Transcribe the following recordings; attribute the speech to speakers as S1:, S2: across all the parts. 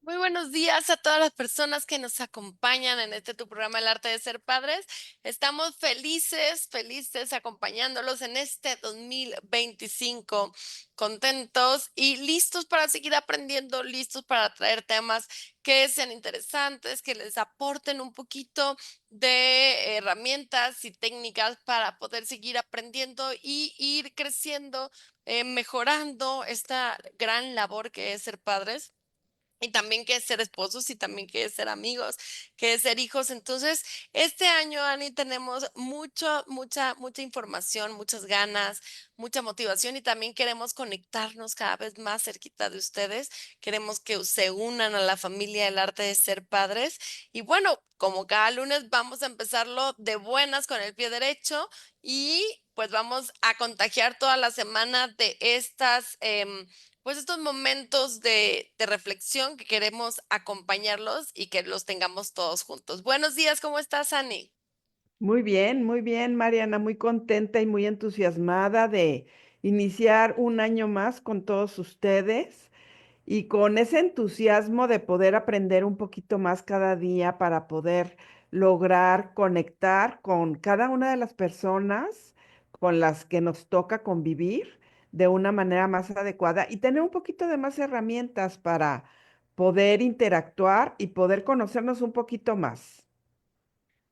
S1: Muy buenos días a todas las personas que nos acompañan en este tu programa El Arte de Ser Padres. Estamos felices acompañándolos en este 2025, contentos y listos para seguir aprendiendo, listos para traer temas que sean interesantes, que les aporten un poquito de herramientas y técnicas para poder seguir aprendiendo y ir creciendo, mejorando esta gran labor que es ser padres. Y también que es ser esposos y también que es ser amigos, que es ser hijos. Entonces, este año, Ani, tenemos mucha información, muchas ganas, mucha motivación y también queremos conectarnos cada vez más cerquita de ustedes. Queremos que se unan a la familia del arte de ser padres. Y bueno, como cada lunes vamos a empezarlo de buenas con el pie derecho y pues vamos a contagiar toda la semana de pues estos momentos de reflexión que queremos acompañarlos y que los tengamos todos juntos. Buenos días, ¿cómo estás, Ani?
S2: Muy bien, Mariana, muy contenta y muy entusiasmada de iniciar un año más con todos ustedes y con ese entusiasmo de poder aprender un poquito más cada día para poder lograr conectar con cada una de las personas con las que nos toca convivir de una manera más adecuada y tener un poquito de más herramientas para poder interactuar y poder conocernos un poquito más.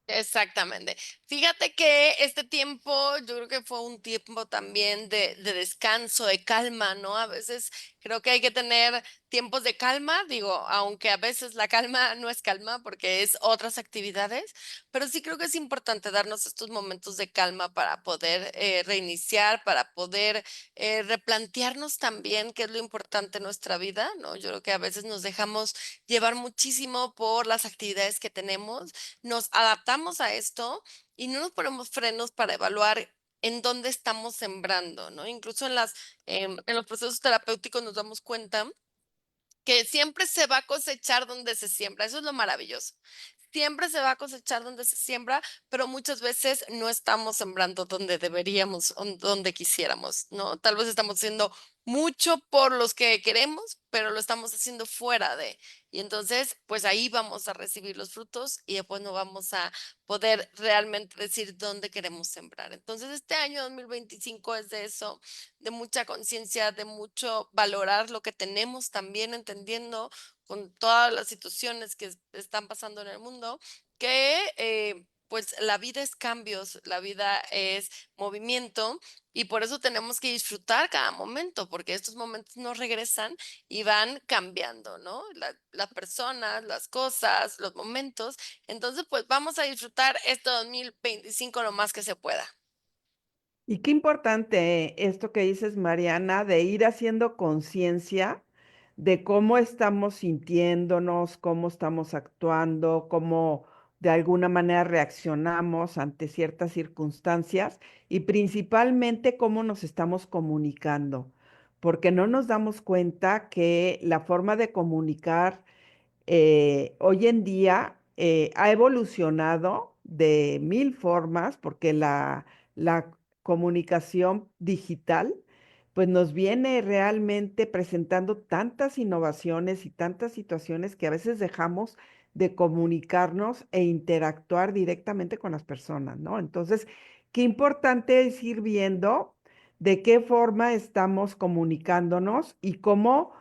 S1: Exactamente. Fíjate que este tiempo, yo creo que fue un tiempo también de descanso, de calma, ¿no? A veces creo que hay que tener tiempos de calma, digo, aunque a veces la calma no es calma porque es otras actividades, pero sí creo que es importante darnos estos momentos de calma para poder reiniciar, para poder replantearnos también qué es lo importante en nuestra vida, ¿no? Yo creo que a veces nos dejamos llevar muchísimo por las actividades que tenemos, nos adaptamos a esto y no nos ponemos frenos para evaluar en dónde estamos sembrando, ¿no? Incluso en los procesos terapéuticos nos damos cuenta que siempre se va a cosechar donde se siembra. Eso es lo maravilloso. Siempre se va a cosechar donde se siembra, pero muchas veces no estamos sembrando donde deberíamos, donde quisiéramos, ¿no? Tal vez estamos haciendo mucho por los que queremos, pero lo estamos haciendo fuera de. Y entonces, pues ahí vamos a recibir los frutos y después no vamos a poder realmente decir dónde queremos sembrar. Entonces, este año 2025 es de eso, de mucha conciencia, de mucho valorar lo que tenemos también, entendiendo con todas las situaciones que están pasando en el mundo, que pues la vida es cambios, la vida es movimiento y por eso tenemos que disfrutar cada momento, porque estos momentos no regresan y van cambiando, ¿no? Las personas, las cosas, los momentos. Entonces, pues vamos a disfrutar este 2025 lo más que se pueda.
S2: Y qué importante esto que dices, Mariana, de ir haciendo conciencia de cómo estamos sintiéndonos, cómo estamos actuando, cómo de alguna manera reaccionamos ante ciertas circunstancias y principalmente cómo nos estamos comunicando, porque no nos damos cuenta que la forma de comunicar hoy en día ha evolucionado de mil formas porque la comunicación digital pues nos viene realmente presentando tantas innovaciones y tantas situaciones que a veces dejamos de comunicarnos e interactuar directamente con las personas, ¿no? Entonces, qué importante es ir viendo de qué forma estamos comunicándonos y cómo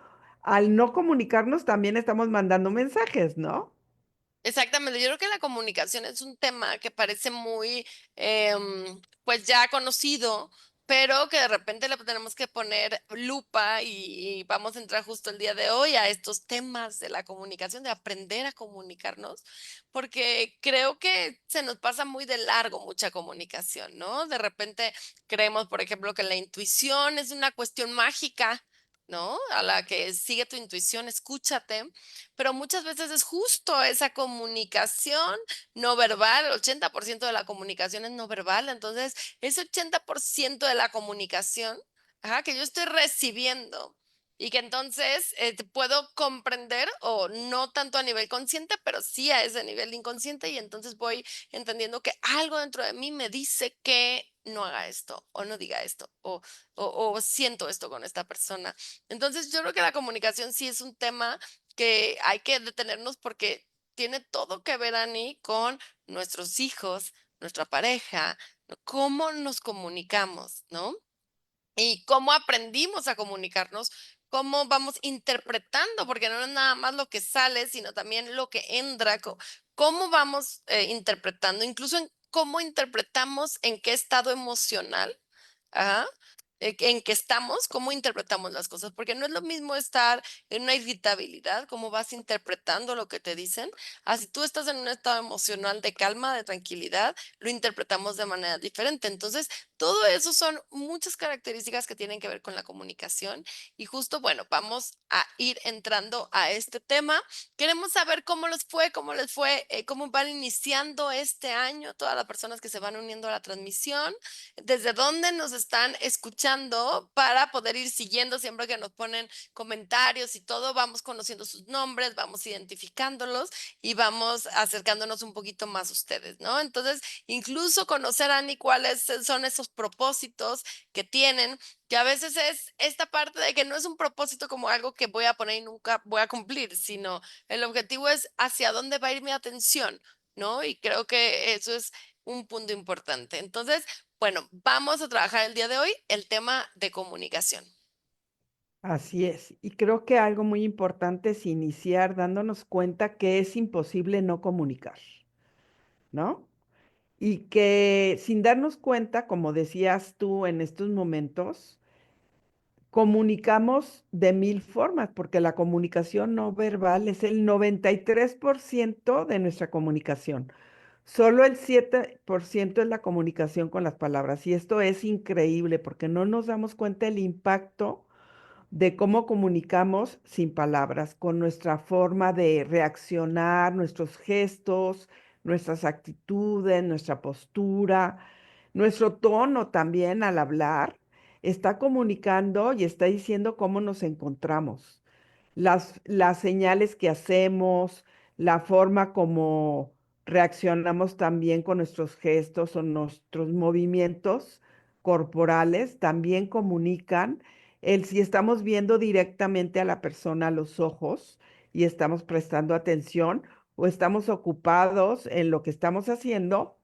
S2: al no comunicarnos también estamos mandando mensajes, ¿no?
S1: Exactamente, yo creo que la comunicación es un tema que parece muy, pues ya conocido, pero que de repente le tenemos que poner lupa y vamos a entrar justo el día de hoy a estos temas de la comunicación, de aprender a comunicarnos, porque creo que se nos pasa muy de largo mucha comunicación, ¿no? De repente creemos, por ejemplo, que la intuición es una cuestión mágica, ¿no? A la que sigue tu intuición, escúchate, pero muchas veces es justo esa comunicación no verbal, el 80% de la comunicación es no verbal, entonces ese 80% de la comunicación, ajá, que yo estoy recibiendo y que entonces te puedo comprender o no tanto a nivel consciente, pero sí a ese nivel inconsciente y entonces voy entendiendo que algo dentro de mí me dice que no haga esto o no diga esto o siento esto con esta persona. Entonces yo creo que la comunicación sí es un tema que hay que detenernos porque tiene todo que ver, Ani, con nuestros hijos, nuestra pareja, ¿no? Cómo nos comunicamos, ¿no? Y cómo aprendimos a comunicarnos, cómo vamos interpretando, porque no es nada más lo que sale, sino también lo que entra, cómo vamos interpretando, incluso en cómo interpretamos en qué estado emocional, ajá, en que estamos, cómo interpretamos las cosas, porque no es lo mismo estar en una irritabilidad, cómo vas interpretando lo que te dicen, así tú estás en un estado emocional de calma, de tranquilidad, lo interpretamos de manera diferente. Entonces, todo eso son muchas características que tienen que ver con la comunicación y justo, bueno, vamos a ir entrando a este tema. Queremos saber cómo les fue, cómo van iniciando este año todas las personas que se van uniendo a la transmisión, desde dónde nos están escuchando para poder ir siguiendo siempre que nos ponen comentarios y todo, vamos conociendo sus nombres, vamos identificándolos y vamos acercándonos un poquito más a ustedes, ¿no? Entonces, incluso conocer, Ani, cuáles son esos propósitos que tienen, que a veces es esta parte de que no es un propósito como algo que voy a poner y nunca voy a cumplir, sino el objetivo es hacia dónde va a ir mi atención, ¿no? Y creo que eso es un punto importante. Entonces, bueno, vamos a trabajar el día de hoy el tema de comunicación.
S2: Así es. Y creo que algo muy importante es iniciar dándonos cuenta que es imposible no comunicar, ¿no? Y que sin darnos cuenta, como decías tú en estos momentos, comunicamos de mil formas, porque la comunicación no verbal es el 93% de nuestra comunicación. Solo el 7% es la comunicación con las palabras. Y esto es increíble porque no nos damos cuenta del impacto de cómo comunicamos sin palabras, con nuestra forma de reaccionar, nuestros gestos, nuestras actitudes, nuestra postura, nuestro tono también al hablar, está comunicando y está diciendo cómo nos encontramos. Las señales que hacemos, la forma como reaccionamos también con nuestros gestos o nuestros movimientos corporales también comunican el si estamos viendo directamente a la persona a los ojos y estamos prestando atención o estamos ocupados en lo que estamos haciendo.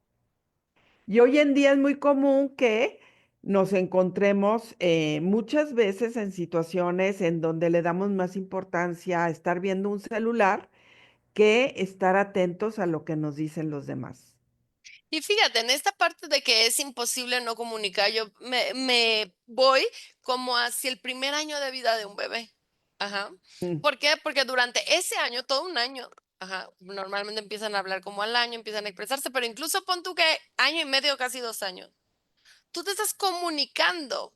S2: Y hoy en día es muy común que nos encontremos muchas veces en situaciones en donde le damos más importancia a estar viendo un celular que estar atentos a lo que nos dicen los demás.
S1: Y fíjate, en esta parte de que es imposible no comunicar, yo me voy como hacia el primer año de vida de un bebé. Ajá.
S2: Mm.
S1: ¿Por qué? Porque durante ese año, todo un año, ajá, normalmente empiezan a hablar como al año, empiezan a expresarse, pero incluso pon tú que año y medio, casi 2 años, tú te estás comunicando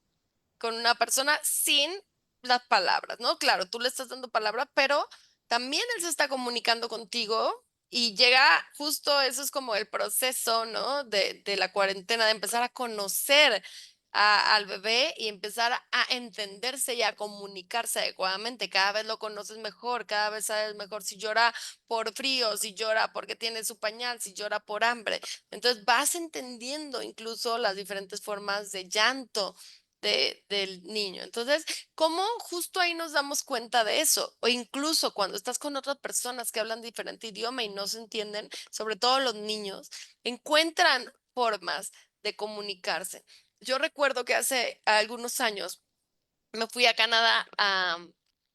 S1: con una persona sin las palabras, ¿no? Claro, tú le estás dando palabra, pero también él se está comunicando contigo y llega justo, eso es como el proceso, ¿no? De la cuarentena, de empezar a conocer al bebé y empezar a entenderse y a comunicarse adecuadamente. Cada vez lo conoces mejor, cada vez sabes mejor si llora por frío, si llora porque tiene su pañal, si llora por hambre. Entonces vas entendiendo incluso las diferentes formas de llanto del niño. Entonces, ¿cómo justo ahí nos damos cuenta de eso? O incluso cuando estás con otras personas que hablan diferente idioma y no se entienden, sobre todo los niños, encuentran formas de comunicarse. Yo recuerdo que hace algunos años me fui a Canadá a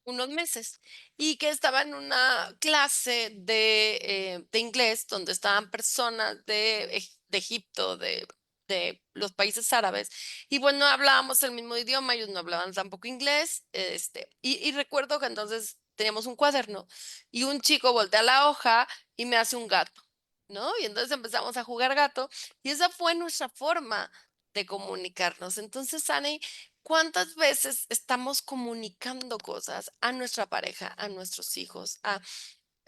S1: unos meses y que estaba en una clase de inglés donde estaban personas de Egipto, de los países árabes, y bueno, hablábamos el mismo idioma, ellos no hablaban tampoco inglés, y recuerdo que entonces teníamos un cuaderno y un chico voltea la hoja y me hace un gato, ¿no? Y entonces empezamos a jugar gato y esa fue nuestra forma de comunicarnos. Entonces, Annie, ¿cuántas veces estamos comunicando cosas a nuestra pareja, a nuestros hijos,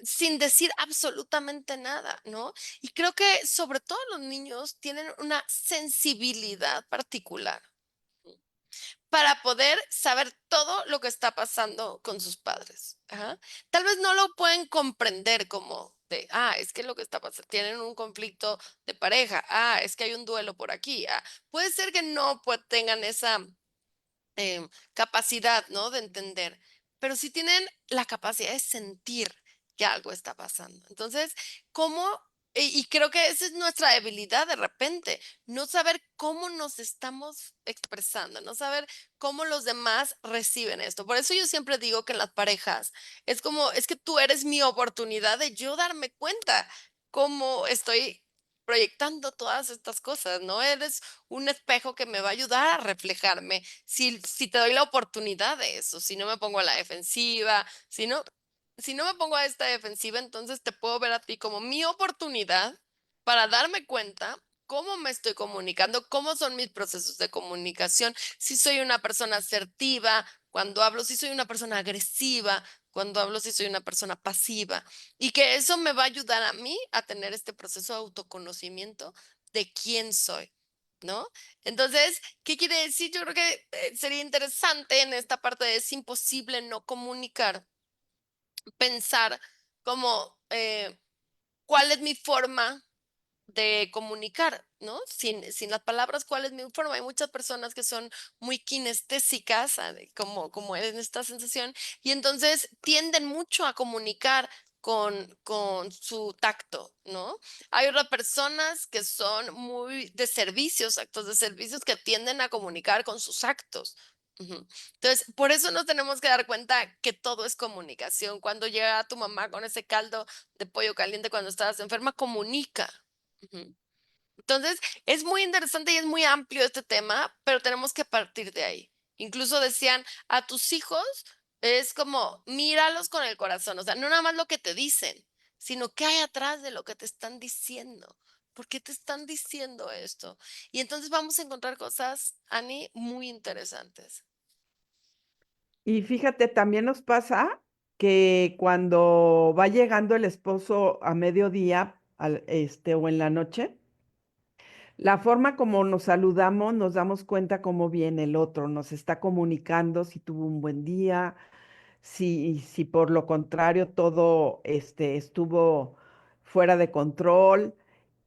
S1: sin decir absolutamente nada, ¿no? Y creo que sobre todo los niños tienen una sensibilidad particular para poder saber todo lo que está pasando con sus padres. Ajá. Tal vez no lo pueden comprender como de, es que lo que está pasando, tienen un conflicto de pareja, es que hay un duelo por aquí, puede ser que no tengan esa capacidad, ¿no? De entender. pero sí tienen la capacidad de sentir que algo está pasando. Entonces, ¿cómo? Y creo que esa es nuestra debilidad de repente, no saber cómo nos estamos expresando, no saber cómo los demás reciben esto. Por eso yo siempre digo que en las parejas es como, es que tú eres mi oportunidad de yo darme cuenta cómo estoy proyectando todas estas cosas, ¿no? Eres un espejo que me va a ayudar a reflejarme si te doy la oportunidad de eso, si no me pongo a la defensiva, si no me pongo a esta defensiva, entonces te puedo ver a ti como mi oportunidad para darme cuenta cómo me estoy comunicando, cómo son mis procesos de comunicación, si soy una persona asertiva cuando hablo, si soy una persona agresiva cuando hablo, si soy una persona pasiva. Y que eso me va a ayudar a mí a tener este proceso de autoconocimiento de quién soy, ¿no? Entonces, ¿qué quiere decir? Yo creo que sería interesante en esta parte de es imposible no comunicar, pensar como cuál es mi forma de comunicar, ¿no? Sin las palabras, ¿cuál es mi forma? Hay muchas personas que son muy kinestésicas, como en esta sensación, y entonces tienden mucho a comunicar con su tacto, ¿no? Hay otras personas que son muy de servicios, actos de servicios, que tienden a comunicar con sus actos. Ujú. Entonces, por eso nos tenemos que dar cuenta que todo es comunicación. Cuando llega tu mamá con ese caldo de pollo caliente cuando estabas enferma, comunica. Ujú. Entonces, es muy interesante y es muy amplio este tema, pero tenemos que partir de ahí. Incluso decían, a tus hijos es como míralos con el corazón, o sea, no nada más lo que te dicen, sino qué hay atrás de lo que te están diciendo. ¿Por qué te están diciendo esto? Y entonces vamos a encontrar cosas, Ani, muy interesantes.
S2: Y fíjate, también nos pasa que cuando va llegando el esposo a mediodía, o en la noche, la forma como nos saludamos, nos damos cuenta cómo viene el otro, nos está comunicando si tuvo un buen día, si por lo contrario todo estuvo fuera de control.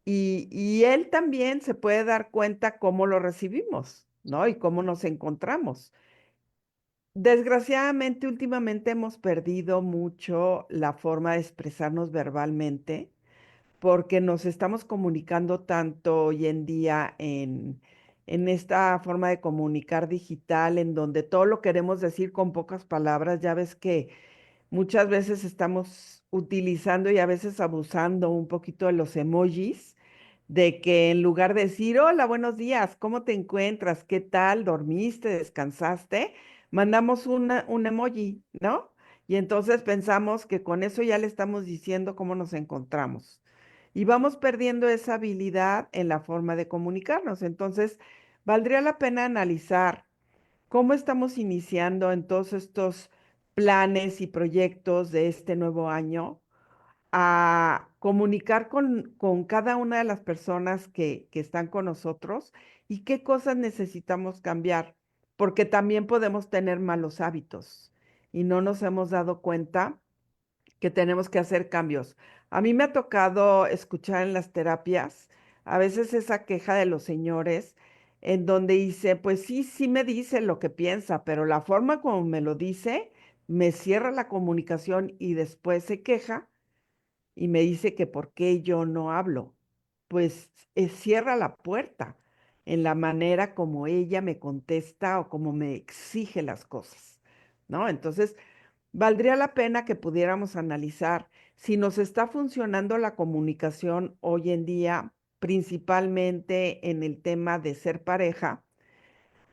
S2: Y él también se puede dar cuenta cómo lo recibimos, ¿no? Y cómo nos encontramos. Desgraciadamente, últimamente hemos perdido mucho la forma de expresarnos verbalmente porque nos estamos comunicando tanto hoy en día en esta forma de comunicar digital, en donde todo lo queremos decir con pocas palabras. Ya ves que muchas veces estamos utilizando y a veces abusando un poquito de los emojis, de que en lugar de decir, hola, buenos días, ¿cómo te encuentras? ¿Qué tal? ¿Dormiste? ¿Descansaste? Mandamos un emoji, ¿no? Y entonces pensamos que con eso ya le estamos diciendo cómo nos encontramos. Y vamos perdiendo esa habilidad en la forma de comunicarnos. Entonces, valdría la pena analizar cómo estamos iniciando en todos estos planes y proyectos de este nuevo año a comunicar con cada una de las personas que están con nosotros y qué cosas necesitamos cambiar, porque también podemos tener malos hábitos y no nos hemos dado cuenta que tenemos que hacer cambios. A mí me ha tocado escuchar en las terapias a veces esa queja de los señores en donde dice, pues sí, sí me dice lo que piensa, pero la forma como me lo dice me cierra la comunicación y después se queja y me dice que por qué yo no hablo. Pues cierra la puerta en la manera como ella me contesta o como me exige las cosas, ¿no? Entonces, valdría la pena que pudiéramos analizar si nos está funcionando la comunicación hoy en día, principalmente en el tema de ser pareja,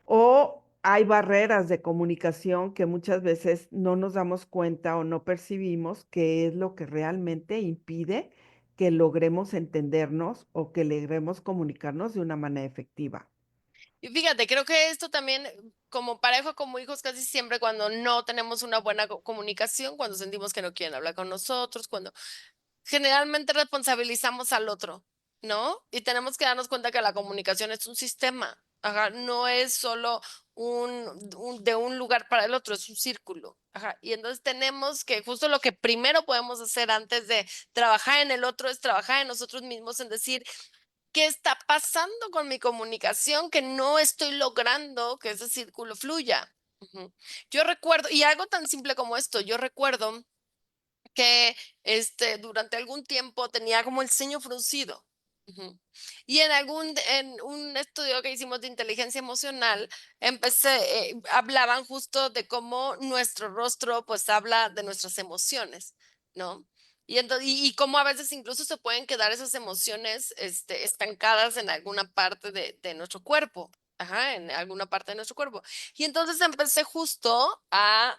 S2: o hay barreras de comunicación que muchas veces no nos damos cuenta o no percibimos qué es lo que realmente impide que logremos entendernos o que logremos comunicarnos de una manera efectiva.
S1: Y fíjate, creo que esto también, como pareja, como hijos, casi siempre cuando no tenemos una buena comunicación, cuando sentimos que no quieren hablar con nosotros, cuando generalmente responsabilizamos al otro, ¿no? Y tenemos que darnos cuenta que la comunicación es un sistema, ajá, no es solo de un lugar para el otro, es un círculo, ajá. Y entonces tenemos que, justo lo que primero podemos hacer antes de trabajar en el otro es trabajar en nosotros mismos, en decir, ¿qué está pasando con mi comunicación que no estoy logrando que ese círculo fluya? Ujú. Yo recuerdo, y algo tan simple como esto, yo recuerdo que durante algún tiempo tenía como el ceño fruncido. Ujú. Y en un estudio que hicimos de inteligencia emocional, hablaban justo de cómo nuestro rostro pues habla de nuestras emociones, ¿no? Y cómo a veces incluso se pueden quedar esas emociones estancadas en alguna parte de nuestro cuerpo. Ajá, en alguna parte de nuestro cuerpo. Y entonces empecé justo a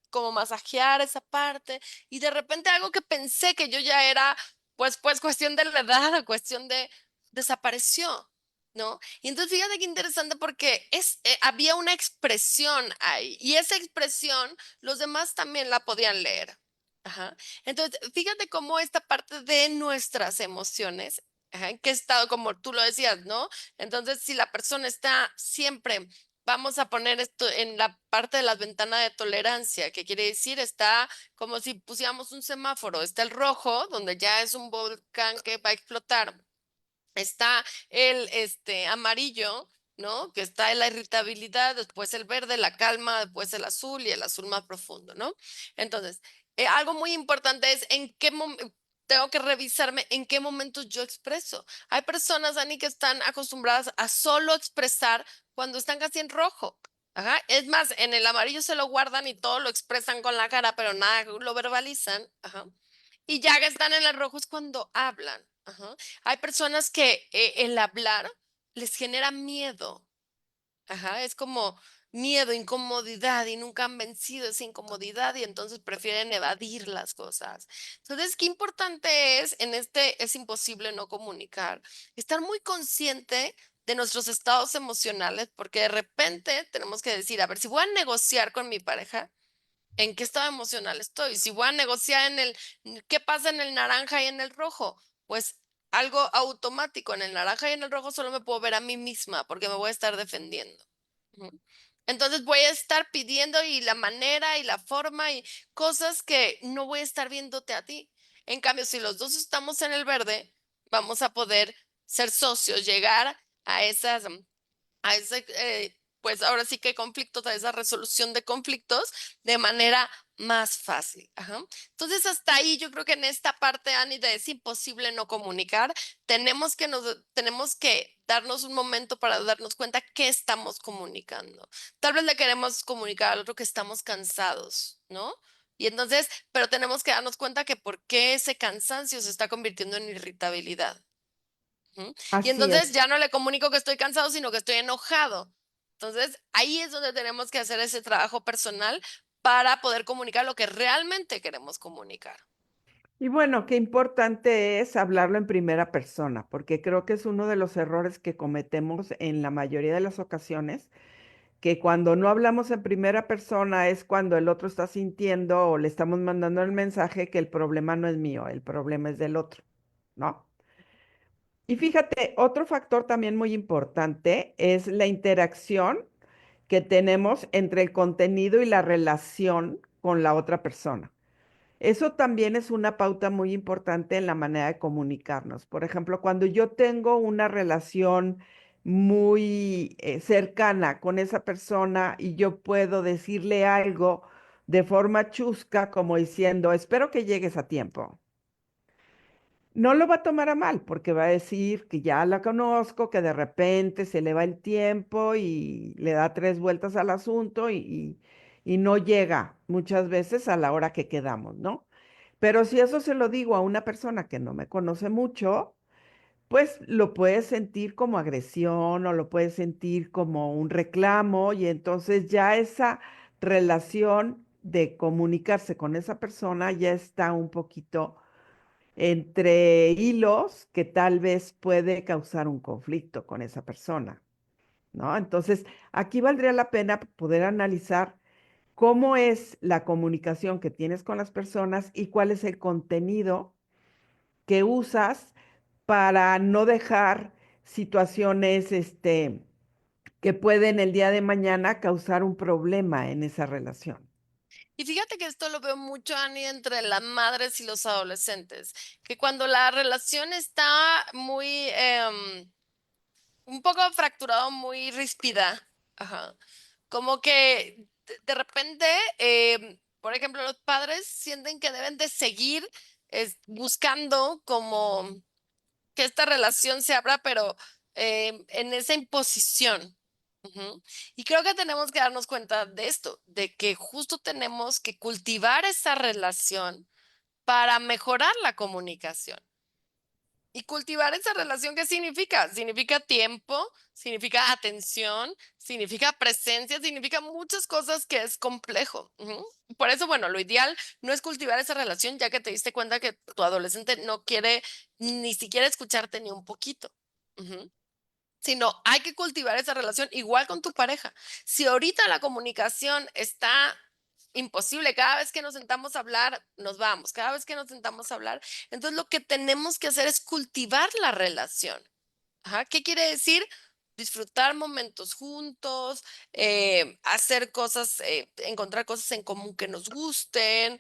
S1: como masajear esa parte y de repente algo que pensé que yo ya era, pues cuestión de la edad, cuestión de, desapareció, ¿no? Y entonces fíjate qué interesante porque había una expresión ahí y esa expresión los demás también la podían leer. Ajá. Entonces, fíjate cómo esta parte de nuestras emociones, ajá, en qué estado, como tú lo decías, ¿no? Entonces, si la persona está siempre. Vamos a poner esto en la parte de la ventana de tolerancia, que quiere decir está como si pusiéramos un semáforo. Está el rojo, donde ya es un volcán que va a explotar. Está el amarillo, ¿no? Que está en la irritabilidad, después el verde, la calma, después el azul y el azul más profundo, ¿no? Entonces, algo muy importante es en qué momento. Tengo que revisarme en qué momentos yo expreso. Hay personas, Dani, que están acostumbradas a solo expresar cuando están casi en rojo. Ajá. Es más, en el amarillo se lo guardan y todo lo expresan con la cara, pero nada lo verbalizan. Ajá. Y ya que están en el rojo es cuando hablan. Ajá. Hay personas que el hablar les genera miedo. Ajá. Es como miedo, incomodidad y nunca han vencido esa incomodidad y entonces prefieren evadir las cosas. Entonces, qué importante es es imposible no comunicar, estar muy consciente de nuestros estados emocionales, porque de repente tenemos que decir, a ver, si voy a negociar con mi pareja, ¿en qué estado emocional estoy? Si voy a negociar ¿qué pasa en el naranja y en el rojo? Pues algo automático, en el naranja y en el rojo solo me puedo ver a mí misma porque me voy a estar defendiendo. Ujú. Entonces voy a estar pidiendo y la manera y la forma y cosas que no voy a estar viéndote a ti. En cambio, si los dos estamos en el verde, vamos a poder ser socios, llegar a pues ahora sí que conflictos, a esa resolución de conflictos de manera más fácil. Ajá. Entonces, hasta ahí yo creo que en esta parte, Ani, de es imposible no comunicar, tenemos que darnos un momento para darnos cuenta que estamos comunicando. Tal vez le queremos comunicar al otro que estamos cansados, ¿no? Y entonces, pero tenemos que darnos cuenta que por qué ese cansancio se está convirtiendo en irritabilidad. Ujú. Y
S2: Así
S1: entonces
S2: es.
S1: ya no le comunico que estoy cansado, sino que estoy enojado. Entonces ahí es donde tenemos que hacer ese trabajo personal para poder comunicar lo que realmente queremos comunicar.
S2: Y bueno, qué importante es hablarlo en primera persona, porque creo que es uno de los errores que cometemos en la mayoría de las ocasiones, que cuando no hablamos en primera persona es cuando el otro está sintiendo o le estamos mandando el mensaje que el problema no es mío, el problema es del otro, ¿no? Y fíjate, otro factor también muy importante es la interacción que tenemos entre el contenido y la relación con la otra persona. Eso también es una pauta muy importante en la manera de comunicarnos. Por ejemplo, cuando yo tengo una relación muy cercana con esa persona y yo puedo decirle algo de forma chusca, como diciendo, espero que llegues a tiempo. No lo va a tomar a mal, porque va a decir que ya la conozco, que de repente se le va el tiempo y le da tres vueltas al asunto y no llega muchas veces a la hora que quedamos, ¿no? Pero si eso se lo digo a una persona que no me conoce mucho, pues lo puede sentir como agresión o lo puede sentir como un reclamo y entonces ya esa relación de comunicarse con esa persona ya está un poquito entre hilos que tal vez puede causar un conflicto con esa persona, ¿no? Entonces, aquí valdría la pena poder analizar cómo es la comunicación que tienes con las personas y cuál es el contenido que usas para no dejar situaciones, que pueden el día de mañana causar un problema en esa relación.
S1: Y fíjate que esto lo veo mucho, Ani, entre las madres y los adolescentes, que cuando la relación está un poco fracturado, muy ríspida, ajá, Como que de repente, por ejemplo, los padres sienten que deben de seguir buscando como que esta relación se abra, pero en esa imposición. Ujú. Y creo que tenemos que darnos cuenta de esto, de que justo tenemos que cultivar esa relación para mejorar la comunicación. Y cultivar esa relación, ¿qué significa? Significa tiempo, significa atención, significa presencia, significa muchas cosas que es complejo. Ujú. Por eso, bueno, lo ideal no es cultivar esa relación, ya que te diste cuenta que tu adolescente no quiere ni siquiera escucharte ni un poquito. Ujú. Sino hay que cultivar esa relación igual con tu pareja. Si ahorita la comunicación está imposible, cada vez que nos sentamos a hablar, nos vamos, cada vez que nos sentamos a hablar, entonces lo que tenemos que hacer es cultivar la relación. Ajá, ¿qué quiere decir? Disfrutar momentos juntos, hacer cosas, encontrar cosas en común que nos gusten,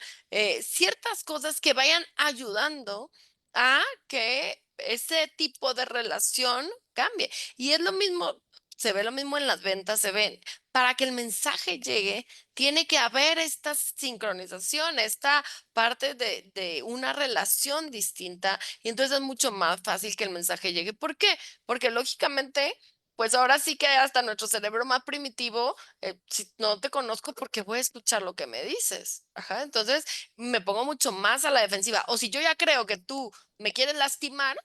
S1: ciertas cosas que vayan ayudando a que ese tipo de relación cambie. Y es lo mismo, se ve lo mismo en las ventas, se ven. Para que el mensaje llegue, tiene que haber esta sincronización, esta parte de una relación distinta, y entonces es mucho más fácil que el mensaje llegue. ¿Por qué? Porque lógicamente, pues ahora sí que hasta nuestro cerebro más primitivo, si no te conozco, ¿por qué voy a escuchar lo que me dices? Ajá, entonces me pongo mucho más a la defensiva. O si yo ya creo que tú me quieres lastimar,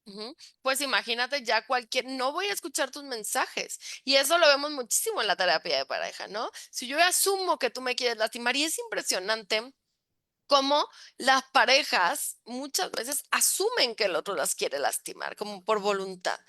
S1: ujú, pues imagínate ya cualquier, no voy a escuchar tus mensajes. Y eso lo vemos muchísimo en la terapia de pareja, ¿no? Si yo ya asumo que tú me quieres lastimar, y es impresionante cómo las parejas muchas veces asumen que el otro las quiere lastimar, como por voluntad,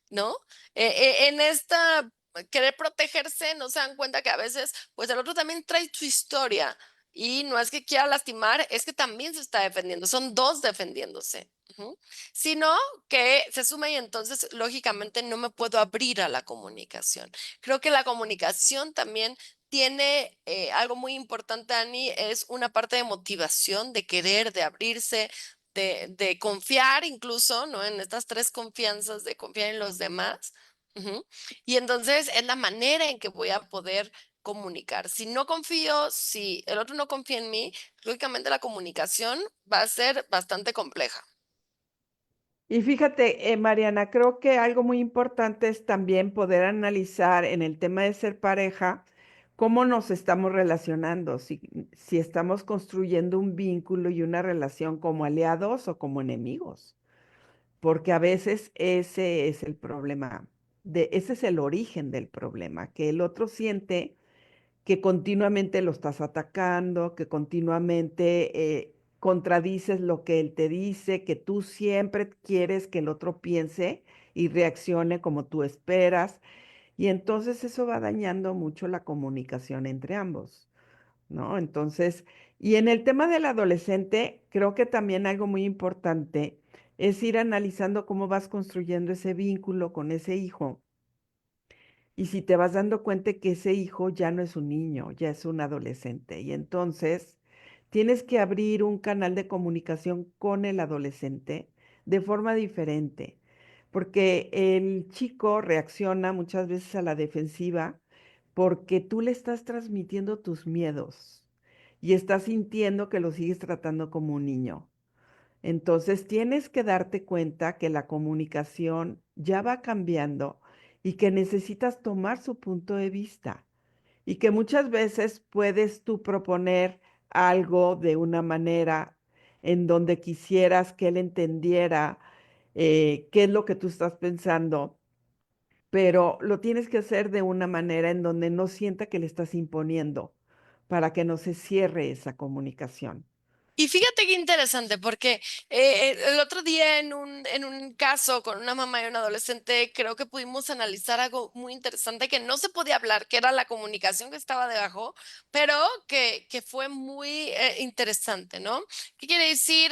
S1: ¿no? En esta querer protegerse, no se dan cuenta que a veces, pues el otro también trae su historia y no es que quiera lastimar, es que también se está defendiendo, son dos defendiéndose. Ujú. Sino que se suma y entonces lógicamente no me puedo abrir a la comunicación. Creo que la comunicación también tiene algo muy importante, Ani, es una parte de motivación, de querer, de abrirse, de confiar incluso, ¿no? En estas tres confianzas, de confiar en los demás. Ujú. Y entonces es la manera en que voy a poder comunicar. Si no confío, si el otro no confía en mí, lógicamente la comunicación va a ser bastante compleja.
S2: Y fíjate, Mariana, creo que algo muy importante es también poder analizar en el tema de ser pareja cómo nos estamos relacionando, si estamos construyendo un vínculo y una relación como aliados o como enemigos, porque a veces ese es el problema, ese es el origen del problema, que el otro siente que continuamente lo estás atacando, que continuamente contradices lo que él te dice, que tú siempre quieres que el otro piense y reaccione como tú esperas. Y entonces eso va dañando mucho la comunicación entre ambos, ¿no? Entonces, y en el tema del adolescente, creo que también algo muy importante es ir analizando cómo vas construyendo ese vínculo con ese hijo y si te vas dando cuenta que ese hijo ya no es un niño, ya es un adolescente. Y entonces tienes que abrir un canal de comunicación con el adolescente de forma diferente, porque el chico reacciona muchas veces a la defensiva porque tú le estás transmitiendo tus miedos y estás sintiendo que lo sigues tratando como un niño. Entonces tienes que darte cuenta que la comunicación ya va cambiando y que necesitas tomar su punto de vista y que muchas veces puedes tú proponer algo de una manera en donde quisieras que él entendiera qué es lo que tú estás pensando, pero lo tienes que hacer de una manera en donde no sienta que le estás imponiendo para que no se cierre esa comunicación.
S1: Y fíjate qué interesante, porque el otro día en un caso con una mamá y un adolescente, creo que pudimos analizar algo muy interesante que no se podía hablar, que era la comunicación que estaba debajo, pero que fue muy interesante, ¿no? ¿Qué quiere decir?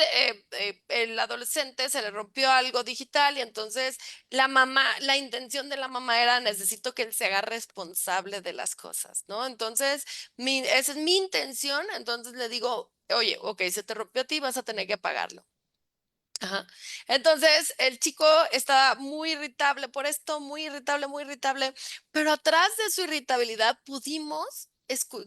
S1: El adolescente se le rompió algo digital y entonces la mamá, la intención de la mamá era necesito que él se haga responsable de las cosas, ¿no? Entonces, esa es mi intención, entonces le digo, oye, ok, se te rompió a ti, vas a tener que pagarlo. Ajá. Entonces, el chico estaba muy irritable por esto, muy irritable, pero atrás de su irritabilidad pudimos,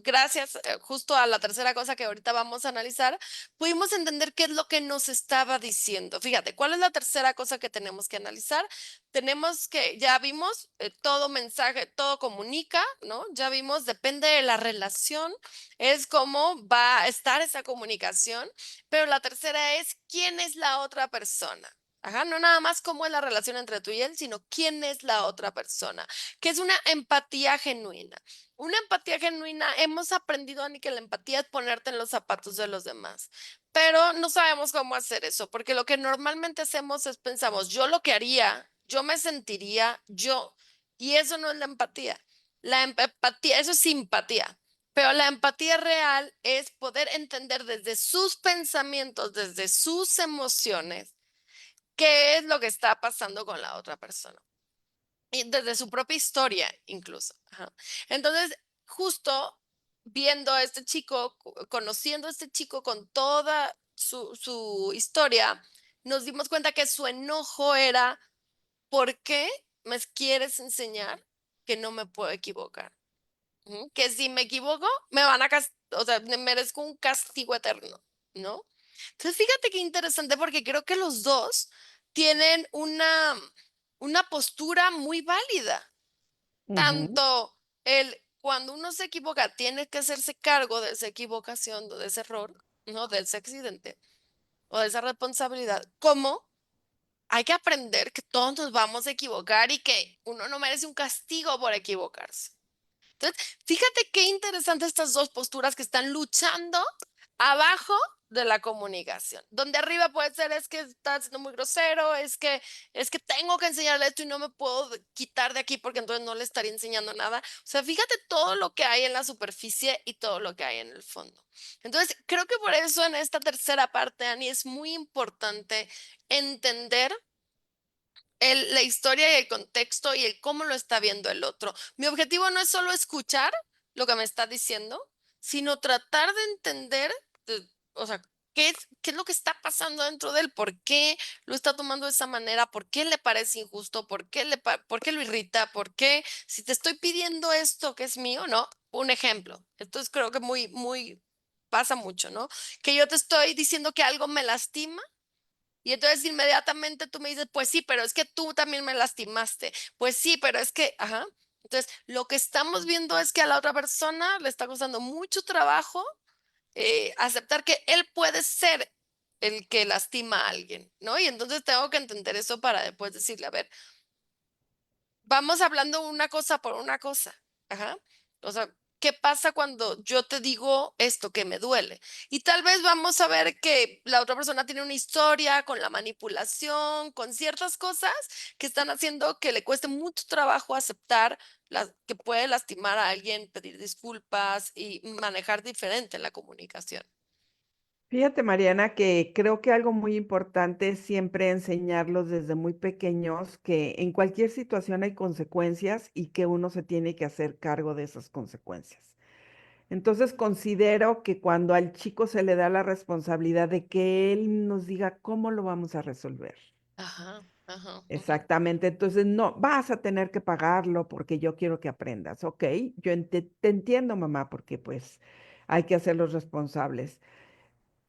S1: gracias justo a la tercera cosa que ahorita vamos a analizar, pudimos entender qué es lo que nos estaba diciendo. Fíjate, ¿cuál es la tercera cosa que tenemos que analizar? Tenemos que, ya vimos, todo mensaje, todo comunica, ¿no? Ya vimos, depende de la relación, es cómo va a estar esa comunicación. Pero la tercera es, ¿quién es la otra persona? Ajá, no nada más cómo es la relación entre tú y él, sino quién es la otra persona, que es una empatía genuina. Una empatía genuina, hemos aprendido, Ani, que la empatía es ponerte en los zapatos de los demás, pero no sabemos cómo hacer eso, porque lo que normalmente hacemos es pensamos, yo lo que haría, yo me sentiría, yo, y eso no es la empatía. La empatía, eso es simpatía. Pero la empatía real es poder entender desde sus pensamientos, desde sus emociones, qué es lo que está pasando con la otra persona. Y desde su propia historia, incluso. Ajá. Entonces, justo viendo a este chico, conociendo a este chico con toda su historia, nos dimos cuenta que su enojo era, ¿por qué me quieres enseñar que no me puedo equivocar? Ujú, que si me equivoco, me van a o sea, me merezco un castigo eterno, ¿no? Entonces, fíjate qué interesante porque creo que los dos tienen una postura muy válida.
S2: Ujú,
S1: Tanto el cuando uno se equivoca, tiene que hacerse cargo de esa equivocación, de ese error, ¿no? De ese accidente o de esa responsabilidad, como hay que aprender que todos nos vamos a equivocar y que uno no merece un castigo por equivocarse. Entonces, fíjate qué interesante estas dos posturas que están luchando abajo de la comunicación. Donde arriba puede ser es que está siendo muy grosero, es que tengo que enseñarle esto y no me puedo quitar de aquí porque entonces no le estaría enseñando nada. O sea, fíjate todo lo que hay en la superficie y todo lo que hay en el fondo. Entonces, creo que por eso en esta tercera parte, Ani, es muy importante entender la historia y el contexto y el cómo lo está viendo el otro. Mi objetivo no es solo escuchar lo que me está diciendo, sino tratar de entender, o sea, qué es lo que está pasando dentro de él, por qué lo está tomando de esa manera, por qué le parece injusto, por qué lo irrita, por qué, si te estoy pidiendo esto que es mío, ¿no? Un ejemplo. Entonces creo que pasa mucho, ¿no? Que yo te estoy diciendo que algo me lastima y entonces inmediatamente tú me dices, pues sí, pero es que tú también me lastimaste. Pues sí, pero es que, ajá. Entonces, lo que estamos viendo es que a la otra persona le está costando mucho trabajo aceptar que él puede ser el que lastima a alguien, ¿no? Y entonces tengo que entender eso para después decirle, a ver, vamos hablando una cosa por una cosa. Ajá. O sea, ¿qué pasa cuando yo te digo esto que me duele? Y tal vez vamos a ver que la otra persona tiene una historia con la manipulación, con ciertas cosas que están haciendo que le cueste mucho trabajo aceptar que puede lastimar a alguien, pedir disculpas y manejar diferente la comunicación.
S2: Fíjate, Mariana, que creo que algo muy importante es siempre enseñarlos desde muy pequeños que en cualquier situación hay consecuencias y que uno se tiene que hacer cargo de esas consecuencias. Entonces considero que cuando al chico se le da la responsabilidad de que él nos diga cómo lo vamos a resolver.
S1: Ajá, ajá, ujú.
S2: Exactamente, entonces no, vas a tener que pagarlo porque yo quiero que aprendas, ok, te entiendo, mamá, porque pues hay que hacerlos responsables.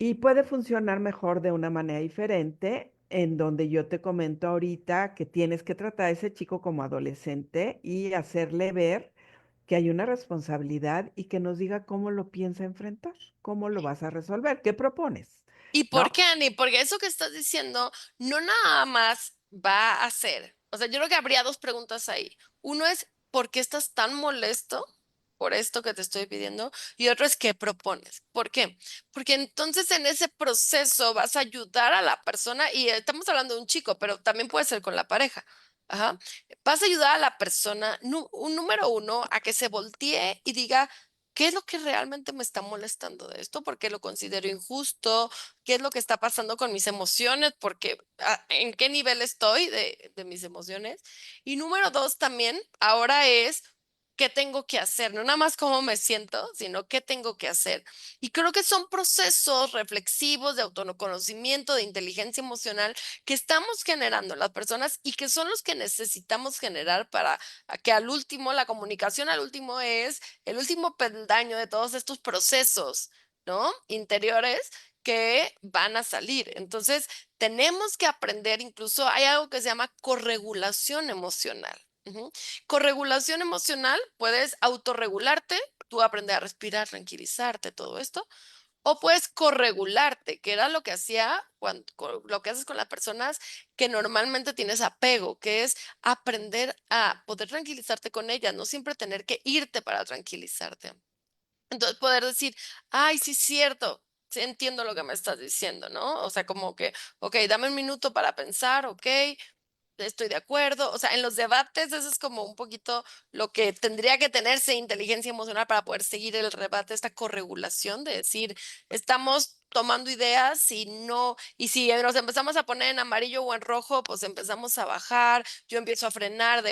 S2: Y puede funcionar mejor de una manera diferente, en donde yo te comento ahorita que tienes que tratar a ese chico como adolescente y hacerle ver que hay una responsabilidad y que nos diga cómo lo piensa enfrentar, cómo lo vas a resolver, qué propones,
S1: ¿Y por
S2: ¿no?
S1: qué, Ani? Porque eso que estás diciendo no nada más va a ser, o sea, yo creo que habría dos preguntas ahí. Uno es, ¿por qué estás tan molesto por esto que te estoy pidiendo? Y otro es, ¿qué propones? ¿Por qué? Porque entonces en ese proceso vas a ayudar a la persona, y estamos hablando de un chico, pero también puede ser con la pareja. Ajá. Vas a ayudar a la persona, un número uno, a que se voltee y diga, ¿qué es lo que realmente me está molestando de esto? ¿Por qué lo considero injusto? ¿Qué es lo que está pasando con mis emociones? Porque en qué nivel estoy de mis emociones. Y número dos también, ahora es, qué tengo que hacer, no nada más cómo me siento, sino qué tengo que hacer. Y creo que son procesos reflexivos de autoconocimiento, de inteligencia emocional que estamos generando las personas y que son los que necesitamos generar para que al último, la comunicación al último es el último peldaño de todos estos procesos, ¿no? Interiores que van a salir. Entonces, tenemos que aprender, incluso hay algo que se llama corregulación emocional. Ujú. Corregulación emocional, puedes autorregularte, tú aprender a respirar, tranquilizarte, todo esto, o puedes corregularte, que era lo que hacía lo que haces con las personas que normalmente tienes apego, que es aprender a poder tranquilizarte con ellas, no siempre tener que irte para tranquilizarte. Entonces, poder decir: "Ay, sí, es cierto, sí entiendo lo que me estás diciendo", ¿no? O sea, como que, okey, dame un minuto para pensar, okey, estoy de acuerdo. O sea, en los debates, eso es como un poquito lo que tendría que tenerse inteligencia emocional para poder seguir el debate, esta corregulación de decir, estamos tomando ideas y no, y si nos empezamos a poner en amarillo o en rojo, pues empezamos a bajar, yo empiezo a frenar,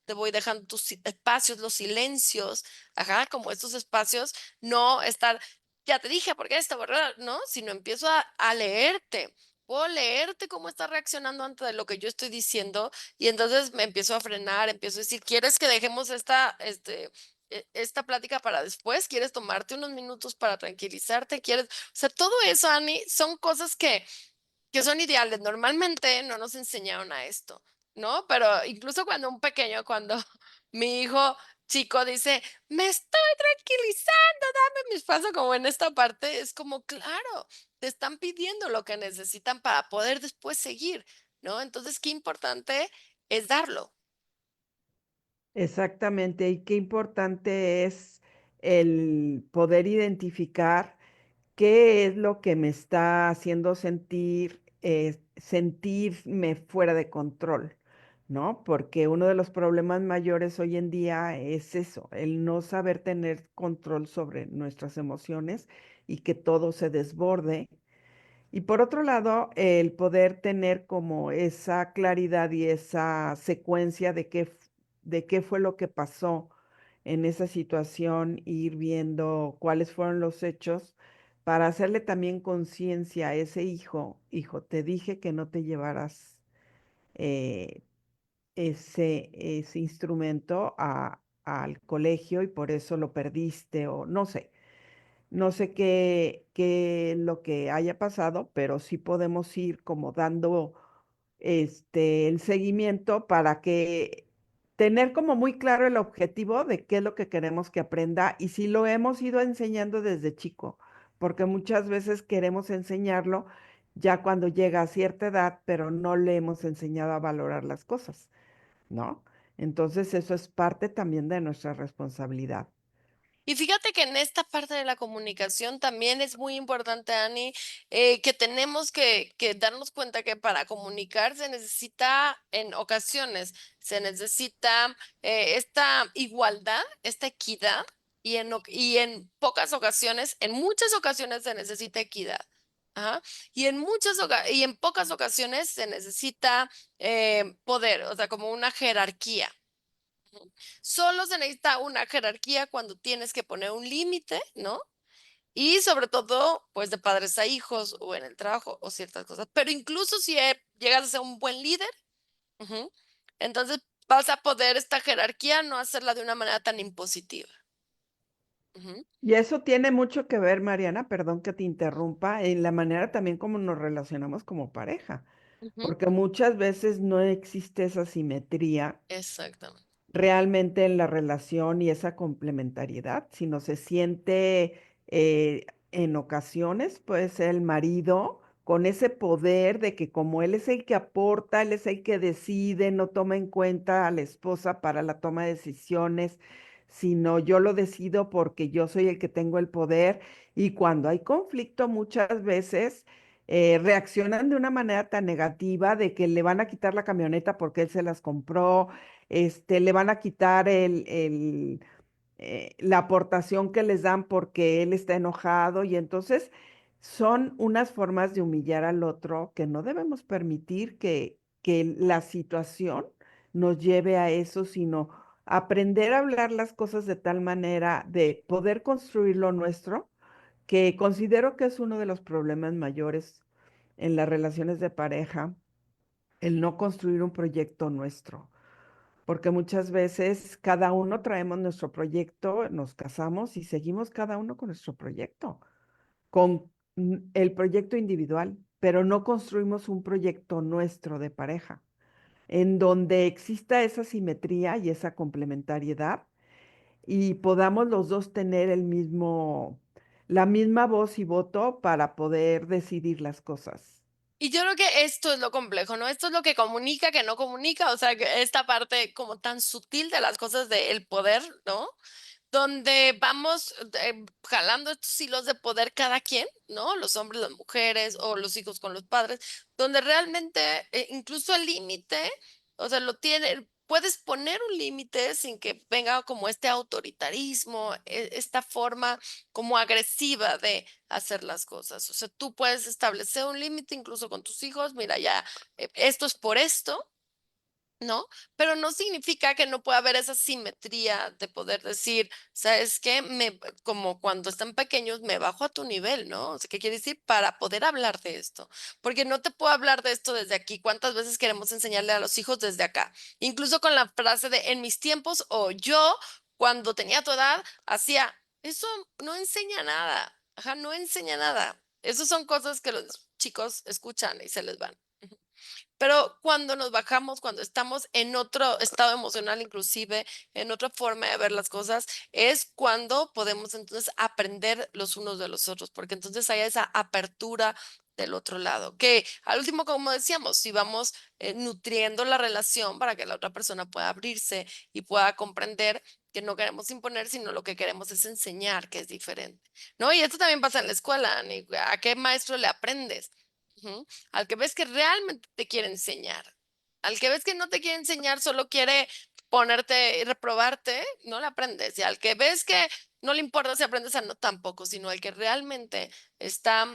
S1: te voy dejando tus espacios, los silencios, ajá, como estos espacios, no estar, ya te dije, porque esto, ¿verdad? ¿No? Sino empiezo a leerte. Puedo leerte cómo estás reaccionando ante lo que yo estoy diciendo y entonces me empiezo a frenar, empiezo a decir, ¿quieres que dejemos esta plática para después? ¿Quieres tomarte unos minutos para tranquilizarte? ¿Quieres? O sea, todo eso, Ani, son cosas que son ideales. Normalmente no nos enseñaron a esto, ¿no? Pero incluso cuando un pequeño, cuando mi hijo chico dice, me estoy tranquilizando, dame mi espacio, como en esta parte, es como, claro, te están pidiendo lo que necesitan para poder después seguir, ¿no? Entonces, qué importante es darlo.
S2: Exactamente, y qué importante es el poder identificar qué es lo que me está haciendo sentirme fuera de control, ¿no? Porque uno de los problemas mayores hoy en día es eso, el no saber tener control sobre nuestras emociones y que todo se desborde. Y por otro lado, el poder tener como esa claridad y esa secuencia de qué fue lo que pasó en esa situación, ir viendo cuáles fueron los hechos para hacerle también conciencia a ese hijo, te dije que no te llevaras eh, ese instrumento al colegio y por eso lo perdiste o no sé. No sé qué es lo que haya pasado, pero sí podemos ir como dando el seguimiento para que tener como muy claro el objetivo de qué es lo que queremos que aprenda y si lo hemos ido enseñando desde chico, porque muchas veces queremos enseñarlo ya cuando llega a cierta edad, pero no le hemos enseñado a valorar las cosas, ¿no? Entonces eso es parte también de nuestra responsabilidad.
S1: Y fíjate que en esta parte de la comunicación también es muy importante, Ani, que tenemos que darnos cuenta que para comunicar se necesita, en ocasiones, se necesita esta igualdad, esta equidad, y en pocas ocasiones, en muchas ocasiones se necesita equidad. Ajá. Y en pocas ocasiones se necesita poder, o sea, como una jerarquía. Ujú. Solo se necesita una jerarquía cuando tienes que poner un límite, ¿no? Y sobre todo, pues de padres a hijos o en el trabajo o ciertas cosas. Pero incluso si llegas a ser un buen líder, ujú, entonces vas a poder esta jerarquía no hacerla de una manera tan impositiva. Ujú,
S2: Y eso tiene mucho que ver, Mariana, perdón que te interrumpa, en la manera también como nos relacionamos como pareja,
S1: ujú,
S2: porque muchas veces no existe esa simetría
S1: exactamente.
S2: realmente en la relación y esa complementariedad, sino se siente en ocasiones, puede ser el marido con ese poder de que como él es el que aporta, él es el que decide, no toma en cuenta a la esposa para la toma de decisiones, sino yo lo decido porque yo soy el que tengo el poder y cuando hay conflicto muchas veces reaccionan de una manera tan negativa de que le van a quitar la camioneta porque él se las compró, le van a quitar la aportación que les dan porque él está enojado y entonces son unas formas de humillar al otro que no debemos permitir que la situación nos lleve a eso, sino aprender a hablar las cosas de tal manera de poder construir lo nuestro, que considero que es uno de los problemas mayores en las relaciones de pareja, el no construir un proyecto nuestro, porque muchas veces cada uno traemos nuestro proyecto, nos casamos y seguimos cada uno con nuestro proyecto, con el proyecto individual, pero no construimos un proyecto nuestro de pareja, en donde exista esa simetría y esa complementariedad y podamos los dos tener la misma voz y voto para poder decidir las cosas.
S1: Y yo creo que esto es lo complejo, ¿no? Esto es lo que comunica, que no comunica, o sea, que esta parte como tan sutil de las cosas del poder, ¿no? Donde vamos jalando estos hilos de poder cada quien, ¿no? Los hombres, las mujeres o los hijos con los padres, donde realmente incluso el límite, o sea, lo tiene, puedes poner un límite sin que venga como este autoritarismo, esta forma como agresiva de hacer las cosas. O sea, tú puedes establecer un límite incluso con tus hijos, mira, ya, esto es por esto, ¿no? Pero no significa que no pueda haber esa simetría de poder decir, ¿sabes qué? Como cuando están pequeños, me bajo a tu nivel, ¿no? O sea, ¿qué quiere decir? Para poder hablar de esto. Porque no te puedo hablar de esto desde aquí. ¿Cuántas veces queremos enseñarle a los hijos desde acá? Incluso con la frase de en mis tiempos o yo, cuando tenía tu edad, hacía, eso no enseña nada. Ajá, no enseña nada. Esas son cosas que los chicos escuchan y se les van. Pero cuando nos bajamos, cuando estamos en otro estado emocional, inclusive en otra forma de ver las cosas, es cuando podemos entonces aprender los unos de los otros, porque entonces hay esa apertura del otro lado, que al último, como decíamos, si vamos nutriendo la relación para que la otra persona pueda abrirse y pueda comprender que no queremos imponer, sino lo que queremos es enseñar, que es diferente, ¿no? Y esto también pasa en la escuela, Ani, ¿a qué maestro le aprendes? Ujú. Al que ves que realmente te quiere enseñar. Al que ves que no te quiere enseñar, solo quiere ponerte y reprobarte, no le aprendes. Y al que ves que no le importa si aprendes o no, tampoco, sino al que realmente está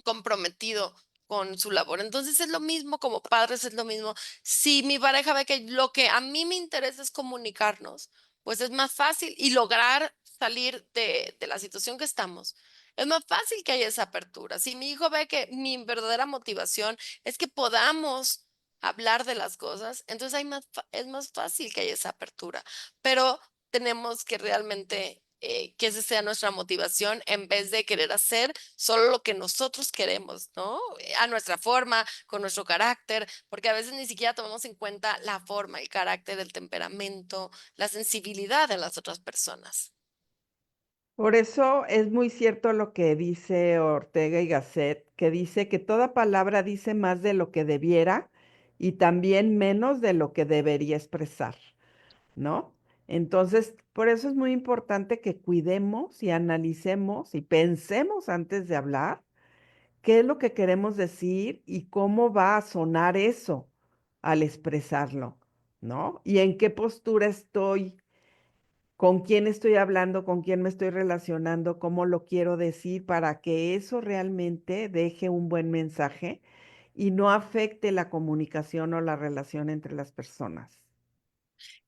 S1: comprometido con su labor. Entonces es lo mismo como padres, es lo mismo. Si mi pareja ve que lo que a mí me interesa es comunicarnos, pues es más fácil y lograr salir de la situación que estamos. Es más fácil que haya esa apertura. Si mi hijo ve que mi verdadera motivación es que podamos hablar de las cosas, entonces es más fácil que haya esa apertura. Pero tenemos que realmente que esa sea nuestra motivación en vez de querer hacer solo lo que nosotros queremos, ¿no? A nuestra forma, con nuestro carácter, porque a veces ni siquiera tomamos en cuenta la forma, el carácter, el temperamento, la sensibilidad de las otras personas.
S2: Por eso es muy cierto lo que dice Ortega y Gasset, que dice que toda palabra dice más de lo que debiera y también menos de lo que debería expresar, ¿no? Entonces, por eso es muy importante que cuidemos y analicemos y pensemos antes de hablar qué es lo que queremos decir y cómo va a sonar eso al expresarlo, ¿no? Y en qué postura estoy, con quién estoy hablando, con quién me estoy relacionando, cómo lo quiero decir para que eso realmente deje un buen mensaje y no afecte la comunicación o la relación entre las personas.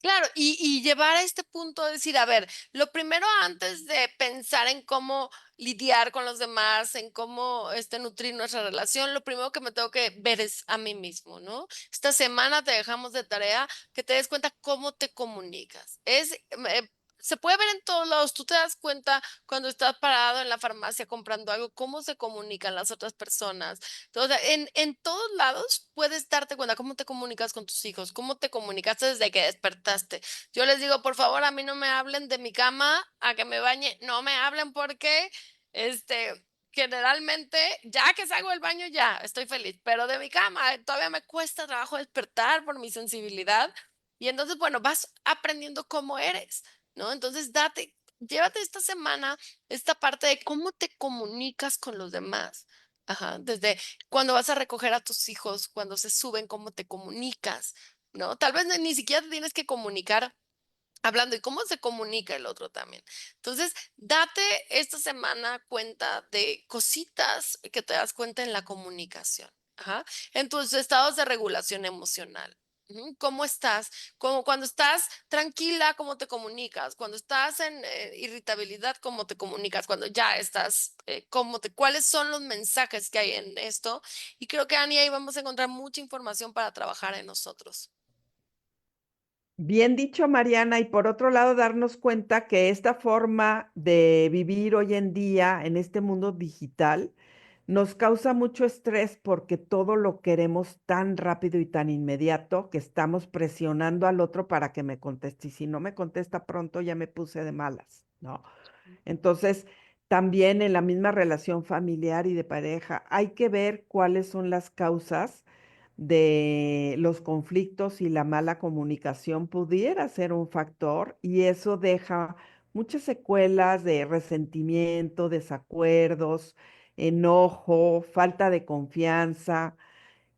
S1: Claro, y llevar a este punto de decir, a ver, lo primero antes de pensar en cómo lidiar con los demás, en cómo nutrir nuestra relación, lo primero que me tengo que ver es a mí mismo, ¿no? Esta semana te dejamos de tarea que te des cuenta cómo te comunicas. Se puede ver en todos lados. Tú te das cuenta cuando estás parado en la farmacia comprando algo, cómo se comunican las otras personas. Entonces, en todos lados puedes darte cuenta cómo te comunicas con tus hijos, cómo te comunicaste desde que despertaste. Yo les digo, por favor, a mí no me hablen de mi cama, a que me bañe, no me hablen porque, generalmente, ya que salgo del baño, ya estoy feliz, pero de mi cama todavía me cuesta trabajo despertar por mi sensibilidad. Y entonces, bueno, vas aprendiendo cómo eres, ¿no? Entonces, llévate esta semana esta parte de cómo te comunicas con los demás. Ajá, desde cuando vas a recoger a tus hijos, cuando se suben, cómo te comunicas, ¿no? Tal vez ni siquiera te tienes que comunicar hablando y cómo se comunica el otro también. Entonces, date esta semana cuenta de cositas que te das cuenta en la comunicación, ajá, en tus estados de regulación emocional. Ujú, ¿cómo estás? Como cuando estás tranquila, ¿cómo te comunicas? Cuando estás en irritabilidad, ¿cómo te comunicas? Cuando ya estás, cuáles son los mensajes que hay en esto? Y creo que Ani, ahí vamos a encontrar mucha información para trabajar en nosotros.
S2: Bien dicho, Mariana, y por otro lado, darnos cuenta que esta forma de vivir hoy en día en este mundo digital nos causa mucho estrés porque todo lo queremos tan rápido y tan inmediato que estamos presionando al otro para que me conteste. Y si no me contesta pronto, ya me puse de malas, ¿no? Entonces, también en la misma relación familiar y de pareja, hay que ver cuáles son las causas de los conflictos y la mala comunicación pudiera ser un factor y eso deja muchas secuelas de resentimiento, desacuerdos, enojo, falta de confianza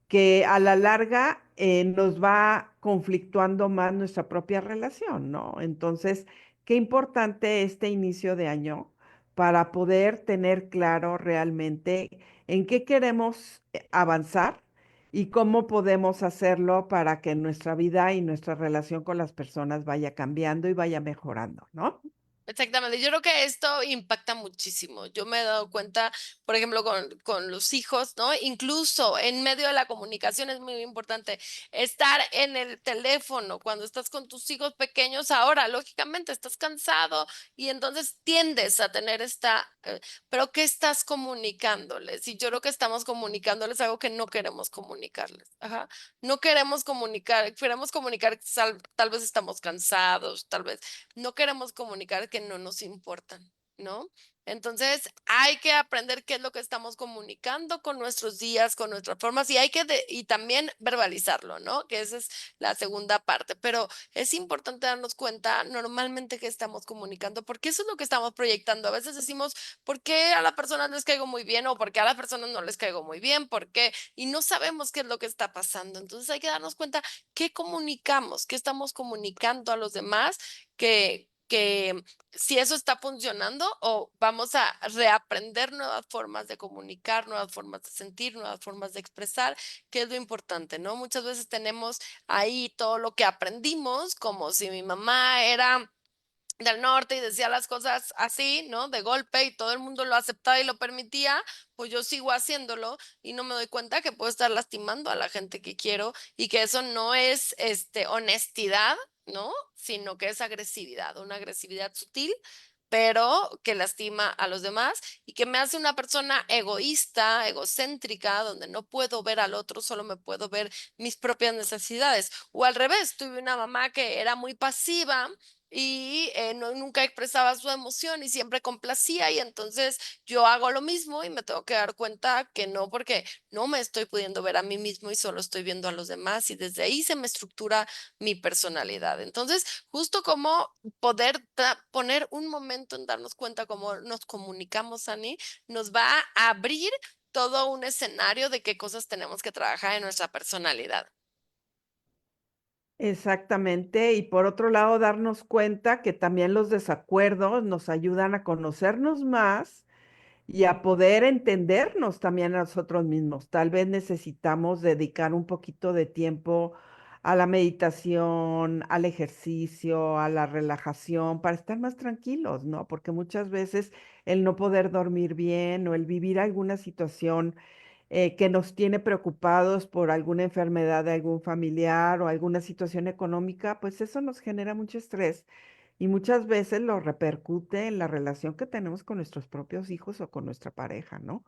S2: que a la larga nos va conflictuando más nuestra propia relación, ¿no? Entonces, qué importante este inicio de año para poder tener claro realmente en qué queremos avanzar y cómo podemos hacerlo para que nuestra vida y nuestra relación con las personas vaya cambiando y vaya mejorando, ¿no?
S1: Exactamente, yo creo que esto impacta muchísimo. Yo me he dado cuenta, por ejemplo, con los hijos, ¿no? Incluso en medio de la comunicación es muy importante estar en el teléfono cuando estás con tus hijos pequeños. Ahora, lógicamente, estás cansado y entonces tiendes a tener pero ¿qué estás comunicándoles? Y yo creo que estamos comunicándoles algo que no queremos comunicarles. Ajá. No queremos comunicar, que tal vez estamos cansados, tal vez no queremos comunicar que no nos importan, ¿no? Entonces, hay que aprender qué es lo que estamos comunicando con nuestros días, con nuestras formas, y y también verbalizarlo, ¿no? Que esa es la segunda parte. Pero es importante darnos cuenta normalmente que estamos comunicando, porque eso es lo que estamos proyectando. A veces decimos, ¿por qué a las personas les caigo muy bien? O ¿por qué a las personas no les caigo muy bien? ¿Por qué? Y no sabemos qué es lo que está pasando. Entonces, hay que darnos cuenta qué comunicamos, qué estamos comunicando a los demás que si eso está funcionando o vamos a reaprender nuevas formas de comunicar, nuevas formas de sentir, nuevas formas de expresar, que es lo importante, ¿no? Muchas veces tenemos ahí todo lo que aprendimos, como si mi mamá era del norte y decía las cosas así, ¿no? De golpe y todo el mundo lo aceptaba y lo permitía, pues yo sigo haciéndolo y no me doy cuenta que puedo estar lastimando a la gente que quiero y que eso no es honestidad, ¿no? Sino que es agresividad, una agresividad sutil, pero que lastima a los demás y que me hace una persona egoísta, egocéntrica, donde no puedo ver al otro, solo me puedo ver mis propias necesidades. O al revés, tuve una mamá que era muy pasiva y nunca expresaba su emoción y siempre complacía y entonces yo hago lo mismo y me tengo que dar cuenta que no, porque no me estoy pudiendo ver a mí mismo y solo estoy viendo a los demás y desde ahí se me estructura mi personalidad. Entonces, justo como poder poner un momento en darnos cuenta cómo nos comunicamos, Ani, nos va a abrir todo un escenario de qué cosas tenemos que trabajar en nuestra personalidad.
S2: Exactamente. Y por otro lado, darnos cuenta que también los desacuerdos nos ayudan a conocernos más y a poder entendernos también a nosotros mismos. Tal vez necesitamos dedicar un poquito de tiempo a la meditación, al ejercicio, a la relajación, para estar más tranquilos, ¿no? Porque muchas veces el no poder dormir bien o el vivir alguna situación que nos tiene preocupados por alguna enfermedad de algún familiar o alguna situación económica, pues eso nos genera mucho estrés y muchas veces lo repercute en la relación que tenemos con nuestros propios hijos o con nuestra pareja, ¿no?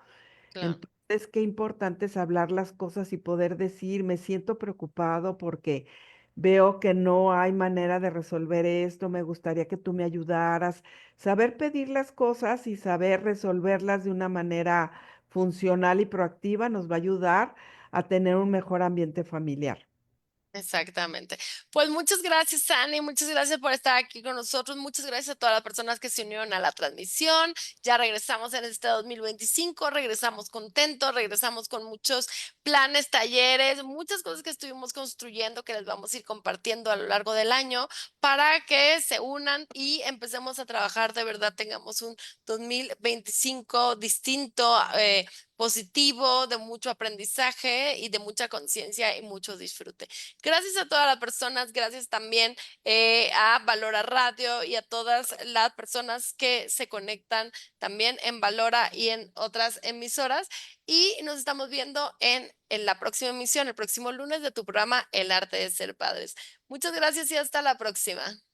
S1: Claro.
S2: Entonces, qué importante es hablar las cosas y poder decir, me siento preocupado porque veo que no hay manera de resolver esto, me gustaría que tú me ayudaras. Saber pedir las cosas y saber resolverlas de una manera funcional y proactiva nos va a ayudar a tener un mejor ambiente familiar.
S1: Exactamente. Pues muchas gracias, Annie. Muchas gracias por estar aquí con nosotros. Muchas gracias a todas las personas que se unieron a la transmisión. Ya regresamos en este 2025. Regresamos contentos, regresamos con muchos planes, talleres, muchas cosas que estuvimos construyendo que les vamos a ir compartiendo a lo largo del año para que se unan y empecemos a trabajar de verdad, tengamos un 2025 distinto. positivo, de mucho aprendizaje y de mucha conciencia y mucho disfrute. Gracias a todas las personas, gracias también a Valora Radio y a todas las personas que se conectan también en Valora y en otras emisoras. Y nos estamos viendo en la próxima emisión, el próximo lunes de tu programa El arte de ser padres. Muchas gracias y hasta la próxima.